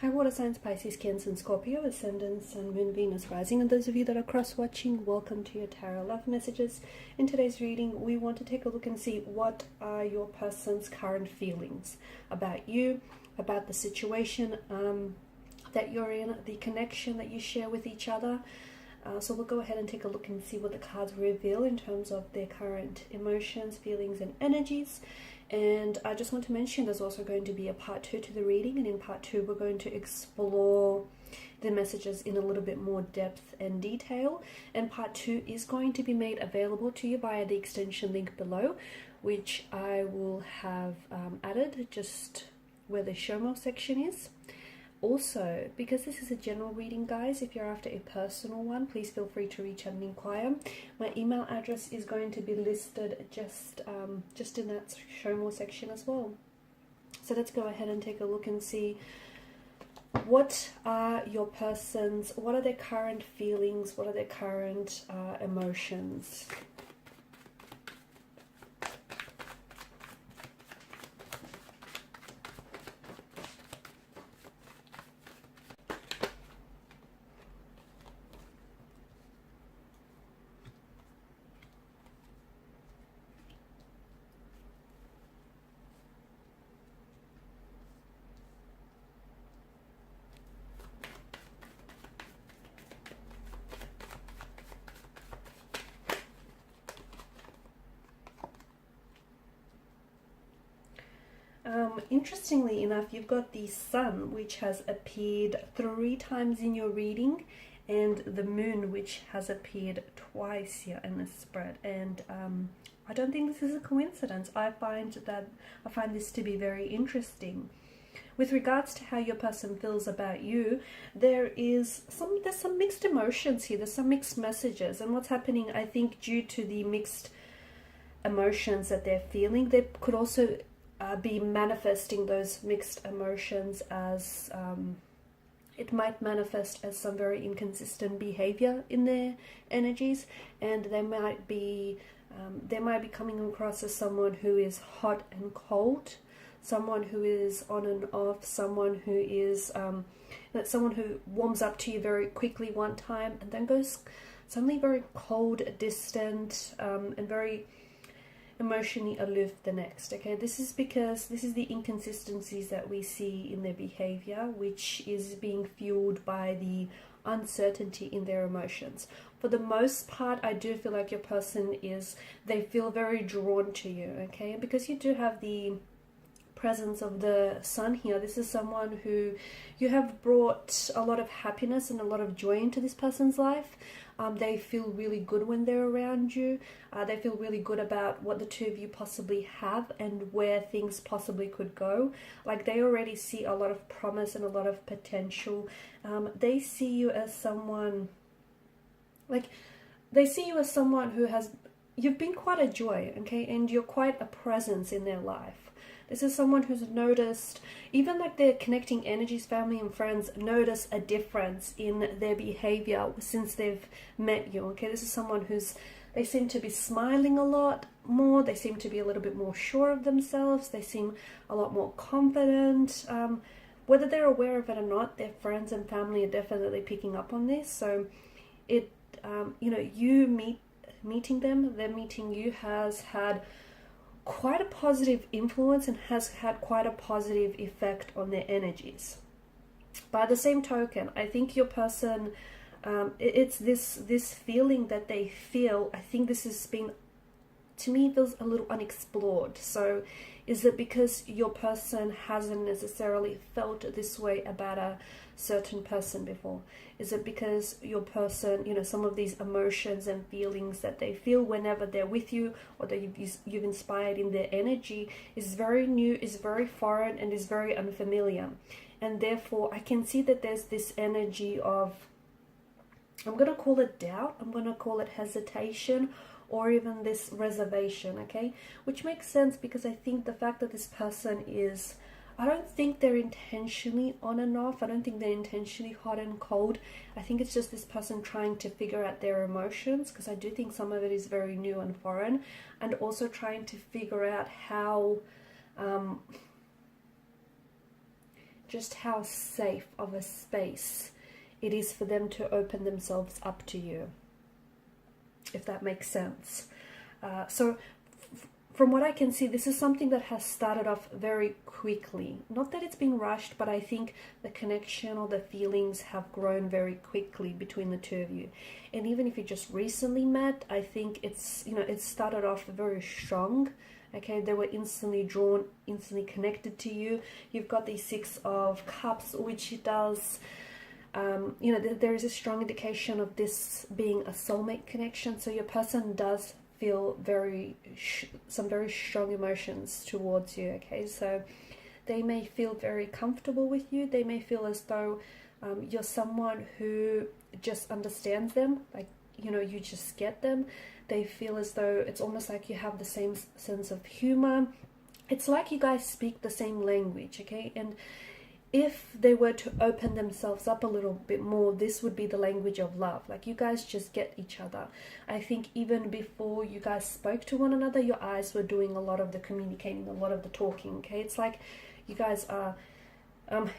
Hi water signs, Pisces, Cancer and Scorpio, Ascendant, Sun, Moon, Venus, Rising. And those of you that are cross-watching, welcome to your Tarot Love Messages. In today's reading, we want to take a look and see what are your person's current feelings about you, about the situation that you're in, the connection that you share with each other. So we'll go ahead and take a look and see what the cards reveal in terms of their current emotions, feelings, and energies. And I just want to mention there's also going to be a part 2 to the reading, and in part 2 we're going to explore the messages in a little bit more depth and detail. And part 2 is going to be made available to you via the extension link below, which I will have added just where the show more section is. Also, because this is a general reading, guys, if you're after a personal one, please feel free to reach out and inquire. My email address is going to be listed just in that show more section as well. So let's go ahead and take a look and see what are your person's, what are their current feelings, what are their current emotions. Interestingly enough, you've got the Sun, which has appeared 3 times in your reading, and the Moon, which has appeared twice here in the spread. And I don't think this is a coincidence. I find this to be very interesting. With regards to how your person feels about you, there's some mixed emotions here. There's some mixed messages, and what's happening, I think, due to the mixed emotions that they're feeling, they could also be manifesting those mixed emotions as it might manifest as some very inconsistent behavior in their energies, and they might be coming across as someone who is hot and cold, someone who is on and off, someone who is someone who warms up to you very quickly one time and then goes suddenly very cold, distant, and very emotionally aloof the next. Okay, this is because this is the inconsistencies that we see in their behavior, which is being fueled by the uncertainty in their emotions. For the most part, I do feel like your person they feel very drawn to you, okay, because you do have the presence of the Sun here. This is someone who you have brought a lot of happiness and a lot of joy into this person's life. They feel really good when they're around you. They feel really good about what the two of you possibly have and where things possibly could go. Like, they already see a lot of promise and a lot of potential. They see you as someone, you've been quite a joy, okay, and you're quite a presence in their life. This is someone who's noticed, even like their connecting energies, family and friends, notice a difference in their behavior since they've met you, okay? This is someone they seem to be smiling a lot more, they seem to be a little bit more sure of themselves, they seem a lot more confident. Whether they're aware of it or not, their friends and family are definitely picking up on this. So you meeting them, them meeting you has had quite a positive influence and has had quite a positive effect on their energies. By the same token, I think your person, it's this feeling that they feel, I think this has been, to me, feels a little unexplored. So is it because your person hasn't necessarily felt this way about a certain person before? Is it because your person, some of these emotions and feelings that they feel whenever they're with you or that you've inspired in their energy is very new, is very foreign, and is very unfamiliar? And therefore, I can see that there's this energy of, I'm going to call it doubt, I'm going to call it hesitation, or even this reservation, okay? Which makes sense because I think the fact that this person I don't think they're intentionally on and off. I don't think they're intentionally hot and cold. I think it's just this person trying to figure out their emotions, because I do think some of it is very new and foreign, and also trying to figure out how just how safe of a space it is for them to open themselves up to you, if that makes sense. So from what I can see, this is something that has started off very quickly. Not that it's been rushed, but I think the connection or the feelings have grown very quickly between the two of you. And even if you just recently met, I think it's, you know, it started off very strong. Okay, they were instantly drawn, instantly connected to you. You've got the Six of Cups, which does, you know, there is a strong indication of this being a soulmate connection. So your person does feel some very strong emotions towards you. Okay, so they may feel very comfortable with you. They may feel as though you're someone who just understands them, like, you know, you just get them. They feel as though it's almost like you have the same sense of humor. It's like you guys speak the same language. Okay, and if they were to open themselves up a little bit more, this would be the language of love. Like, you guys just get each other. I think even before you guys spoke to one another, your eyes were doing a lot of the communicating, a lot of the talking. Okay, it's like you guys are,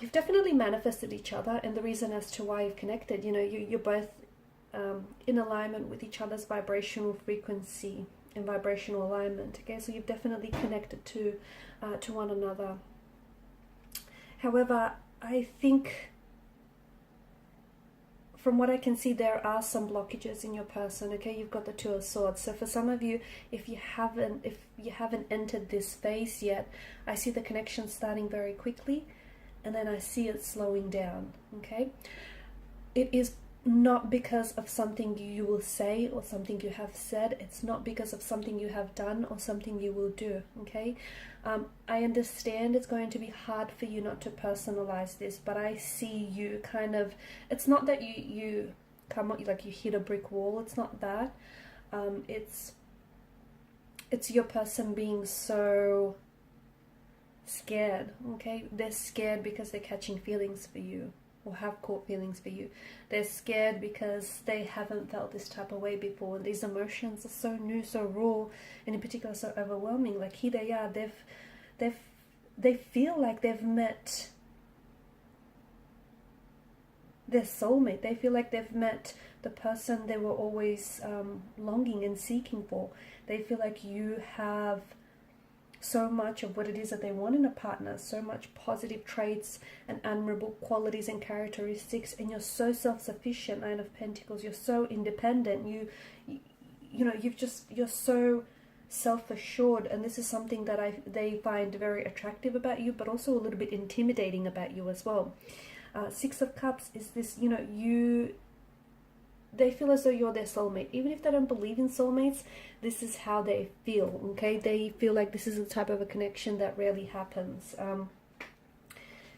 you've definitely manifested each other, and the reason as to why you've connected, you know, you're both in alignment with each other's vibrational frequency and vibrational alignment. Okay, so you've definitely connected to one another. However, I think from what I can see, there are some blockages in your person. Okay, you've got the Two of Swords. So for some of you, if you haven't entered this phase yet, I see the connection starting very quickly, and then I see it slowing down. Okay, it is not because of something you will say or something you have said. It's not because of something you have done or something you will do. Okay, I understand it's going to be hard for you not to personalize this, but I see you kind of, it's not that you come up like you hit a brick wall. It's not that. It's your person being so scared. Okay, they're scared because they're catching feelings for you, or have caught feelings for you. They're scared because they haven't felt this type of way before. These emotions are so new, so raw, and in particular so overwhelming. Like, here they are, they feel like they've met their soulmate. They feel like they've met the person they were always longing and seeking for. They feel like you have so much of what it is that they want in a partner, so much positive traits and admirable qualities and characteristics, and you're so self-sufficient. Nine of Pentacles, you're so independent, you know, you're so self-assured, and this is something that they find very attractive about you, but also a little bit intimidating about you as well. Six of Cups is this, you know, they feel as though you're their soulmate. Even if they don't believe in soulmates, this is how they feel, okay? They feel like this is the type of a connection that rarely happens.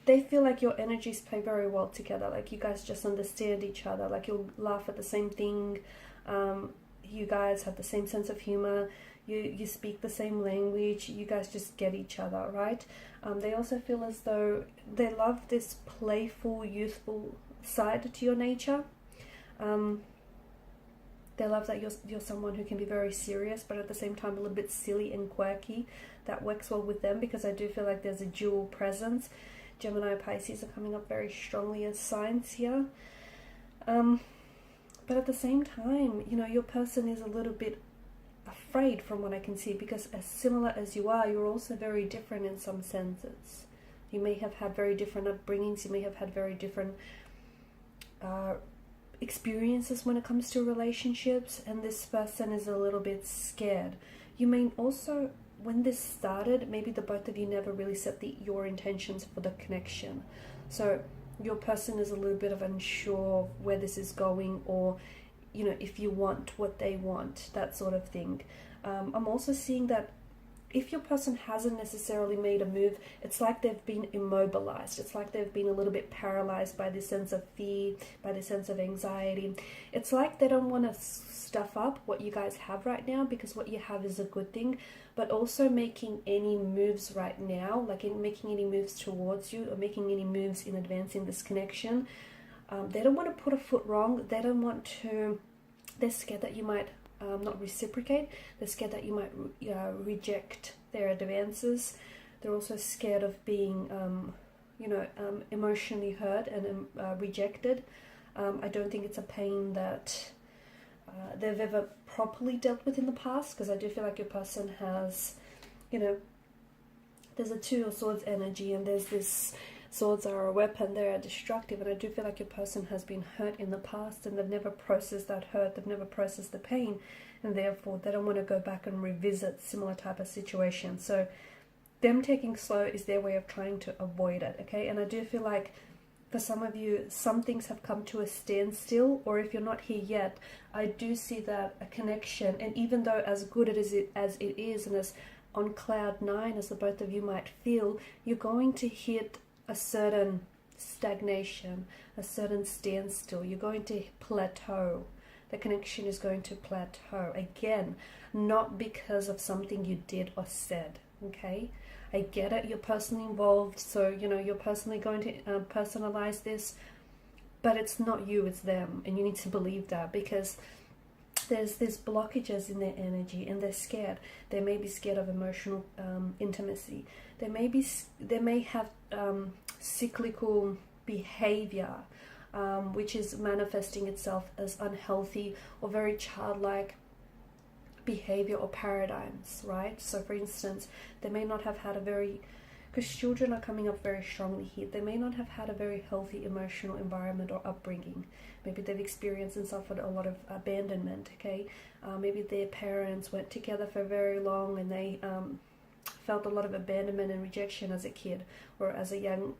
They feel like your energies play very well together. Like, you guys just understand each other. Like, you'll laugh at the same thing. You guys have the same sense of humor. You speak the same language. You guys just get each other, right? They also feel as though they love this playful, youthful side to your nature. They love that you're someone who can be very serious, but at the same time a little bit silly and quirky. That works well with them, because I do feel like there's a dual presence. Gemini and Pisces are coming up very strongly as signs here. But at the same time, you know, your person is a little bit afraid from what I can see, because as similar as you are, you're also very different in some senses. You may have had very different upbringings. You may have had very different experiences when it comes to relationships, and this person is a little bit scared. You may also, when this started, maybe the both of you never really set your intentions for the connection. So your person is a little bit of unsure where this is going, or, you know, if you want what they want, that sort of thing. I'm also seeing that if your person hasn't necessarily made a move, it's like they've been immobilized. It's like they've been a little bit paralyzed by this sense of fear, by this sense of anxiety. It's like they don't want to stuff up what you guys have right now, because what you have is a good thing, but also making any moves right now, like in making any moves towards you or making any moves in advancing this connection, they don't want to put a foot wrong. They don't want to, they're scared that you might not reciprocate. They're scared that you might reject their advances. They're also scared of being you know, emotionally hurt and rejected. I don't think it's a pain that they've ever properly dealt with in the past, because I do feel like your person has, you know, there's a Two of Swords energy, and there's this swords are a weapon, they're destructive, and I do feel like your person has been hurt in the past and they've never processed that hurt, they've never processed the pain, and therefore they don't want to go back and revisit similar type of situation. So them taking slow is their way of trying to avoid it, okay? And I do feel like for some of you, some things have come to a standstill, or if you're not here yet, I do see that a connection, and even though as good as it is, and as on cloud 9 as the both of you might feel, you're going to hit a certain stagnation, a certain standstill. You're going to plateau. The connection is going to plateau. Again, not because of something you did or said, okay? I get it, you're personally involved, so, you know, you're personally going to personalize this, but it's not you, it's them, and you need to believe that, because there's blockages in their energy, and they're scared. They may be scared of emotional intimacy. They may have cyclical behavior, which is manifesting itself as unhealthy or very childlike behavior or paradigms, right? So for instance, they may not have had a very, because children are coming up very strongly here, they may not have had a very healthy emotional environment or upbringing. Maybe they've experienced and suffered a lot of abandonment, okay? Maybe their parents weren't together for very long, and they felt a lot of abandonment and rejection as a kid or as a young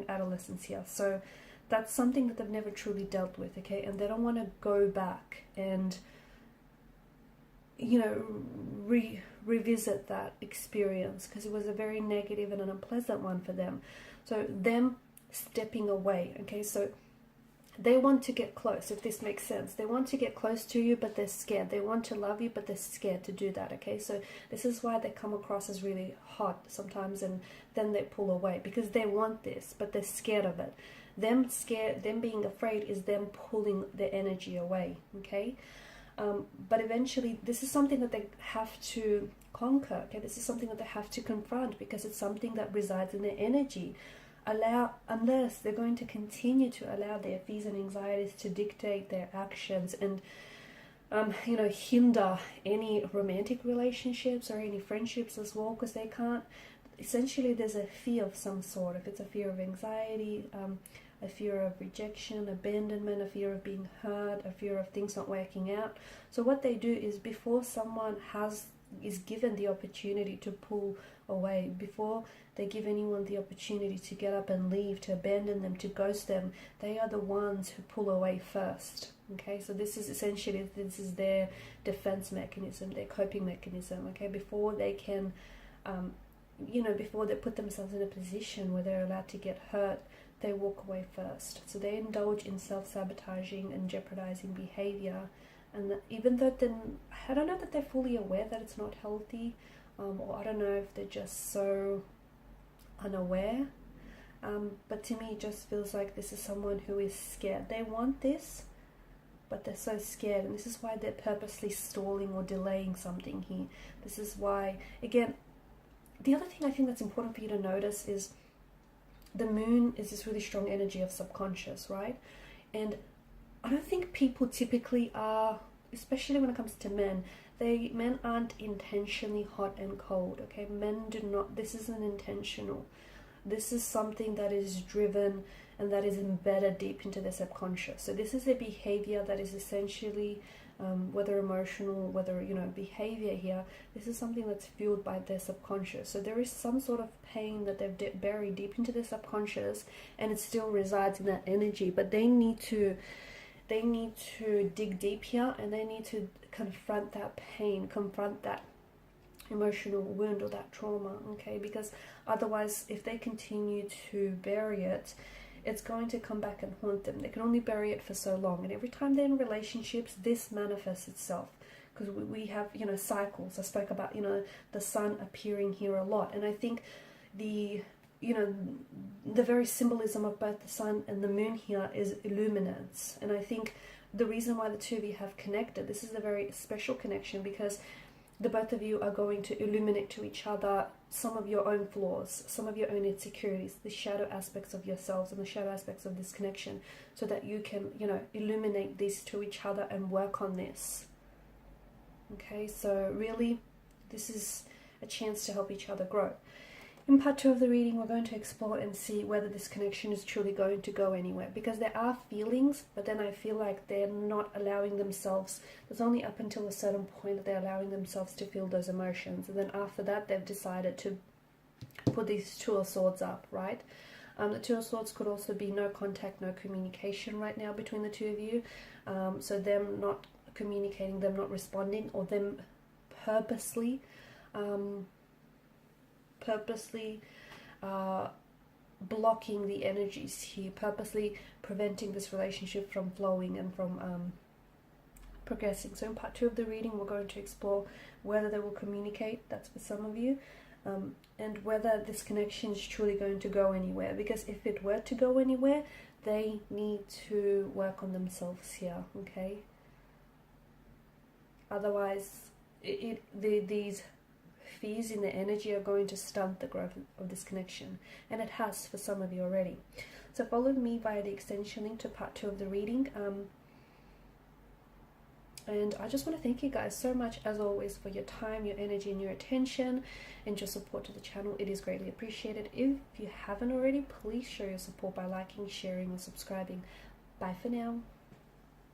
adolescence here. So that's something that they've never truly dealt with, okay? And they don't want to go back and, you know, revisit that experience, because it was a very negative and an unpleasant one for them. So them stepping away, okay? So they want to get close, if this makes sense. They want to get close to you, but they're scared. They want to love you, but they're scared to do that, okay? So this is why they come across as really hot sometimes, and then they pull away, because they want this, but they're scared of it. Them being afraid is them pulling their energy away, okay? But eventually, this is something that they have to conquer, okay? This is something that they have to confront, because it's something that resides in their energy. Unless they're going to continue to allow their fears and anxieties to dictate their actions and, you know, hinder any romantic relationships or any friendships as well, because they can't, essentially there's a fear of some sort. If it's a fear of anxiety, a fear of rejection, abandonment, a fear of being hurt, a fear of things not working out. So what they do is, before someone is given the opportunity to pull away, before they give anyone the opportunity to get up and leave, to abandon them, to ghost them, they are the ones who pull away first, okay? So this is essentially, this is their defense mechanism, their coping mechanism, okay? Before they can, you know, before they put themselves in a position where they're allowed to get hurt, they walk away first. So they indulge in self-sabotaging and jeopardizing behavior. And even though I don't know that they're fully aware that it's not healthy, or I don't know if they're just so unaware. But to me, it just feels like this is someone who is scared. They want this, but they're so scared. And this is why they're purposely stalling or delaying something here. This is why, again, the other thing I think that's important for you to notice is the moon is this really strong energy of subconscious, right? And I don't think people typically are, especially when it comes to men, men aren't intentionally hot and cold, okay? Men do not, this isn't intentional. This is something that is driven and that is embedded deep into their subconscious. So this is a behavior that is essentially, whether emotional, whether, you know, behavior here, this is something that's fueled by their subconscious. So there is some sort of pain that they've buried deep into their subconscious, and it still resides in that energy, but they need to dig deep here, and they need to confront that pain, confront that emotional wound or that trauma, okay? Because otherwise, if they continue to bury it, it's going to come back and haunt them. They can only bury it for so long, and every time they're in relationships, this manifests itself, because we have, you know, cycles. I spoke about, you know, the sun appearing here a lot, and I think the very symbolism of both the sun and the moon here is illuminance. And I think the reason why the two of you have connected, this is a very special connection, because the both of you are going to illuminate to each other some of your own flaws, some of your own insecurities, the shadow aspects of yourselves and the shadow aspects of this connection, so that you can, you know, illuminate these to each other and work on this. Okay, so really, this is a chance to help each other grow. In part 2 of the reading, we're going to explore and see whether this connection is truly going to go anywhere. Because there are feelings, but then I feel like they're not allowing themselves, it's only up until a certain point that they're allowing themselves to feel those emotions. And then after that, they've decided to put these Two of Swords up, right? The Two of Swords could also be no contact, no communication right now between the two of you. So them not communicating, them not responding, or them purposely blocking the energies here, purposely preventing this relationship from flowing and from progressing. So in part 2 of the reading, we're going to explore whether they will communicate, that's for some of you, and whether this connection is truly going to go anywhere. Because if it were to go anywhere, they need to work on themselves here, okay? Otherwise, these fears in the energy are going to stunt the growth of this connection, and it has for some of you already. So follow me via the extension link to part 2 of the reading, and I just want to thank you guys so much, as always, for your time, your energy, and your attention, and your support to the channel. It is greatly appreciated. If you haven't already, please show your support by liking, sharing, and subscribing. Bye for now.